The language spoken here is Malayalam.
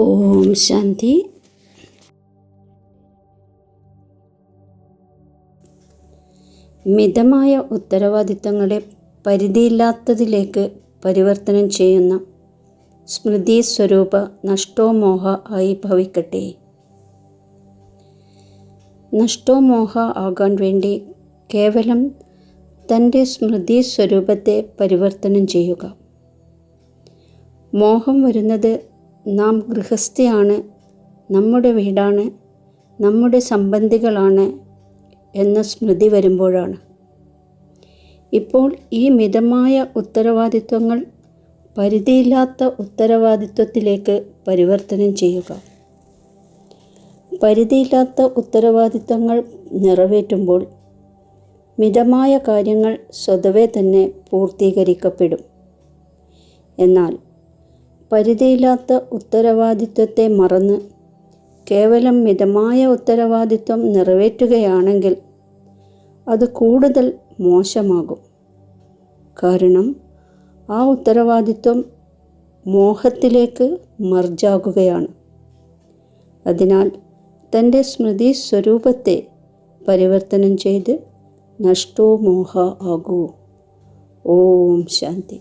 ഓം ശാന്തി. മിതമായ ഉത്തരവാദിത്തങ്ങളെ പരിധിയില്ലാത്തതിലേക്ക് പരിവർത്തനം ചെയ്യുന്ന സ്മൃതി സ്വരൂപ നഷ്ടോമോഹ ആയി ഭവിക്കട്ടെ. നഷ്ടോമോഹ ആകാൻ വേണ്ടി കേവലം തൻ്റെ സ്മൃതി സ്വരൂപത്തെ പരിവർത്തനം ചെയ്യുക. മോഹം വരുന്നത് നാം ഗൃഹസ്ഥയാണ്, നമ്മുടെ വീടാണ്, നമ്മുടെ സംബന്ധികളാണ് എന്ന സ്മൃതി വരുമ്പോഴാണ്. ഇപ്പോൾ ഈ മിതമായ ഉത്തരവാദിത്വങ്ങൾ പരിധിയില്ലാത്ത ഉത്തരവാദിത്വത്തിലേക്ക് പരിവർത്തനം ചെയ്യുക. പരിധിയില്ലാത്ത ഉത്തരവാദിത്വങ്ങൾ നിറവേറ്റുമ്പോൾ മിതമായ കാര്യങ്ങൾ സ്വതവേ തന്നെ പൂർത്തീകരിക്കപ്പെടും. എന്നാൽ പരിധിയില്ലാത്ത ഉത്തരവാദിത്വത്തെ മറന്ന് കേവലം മിതമായ ഉത്തരവാദിത്വം നിറവേറ്റുകയാണെങ്കിൽ അത് കൂടുതൽ മോശമാകും. കാരണം ആ ഉത്തരവാദിത്വം മോഹത്തിലേക്ക് മർജാകുകയാണ്. അതിനാൽ തൻ്റെ സ്മൃതി സ്വരൂപത്തെ പരിവർത്തനം ചെയ്ത് നഷ്ടോമോഹ ആകൂ. ഓം ശാന്തി.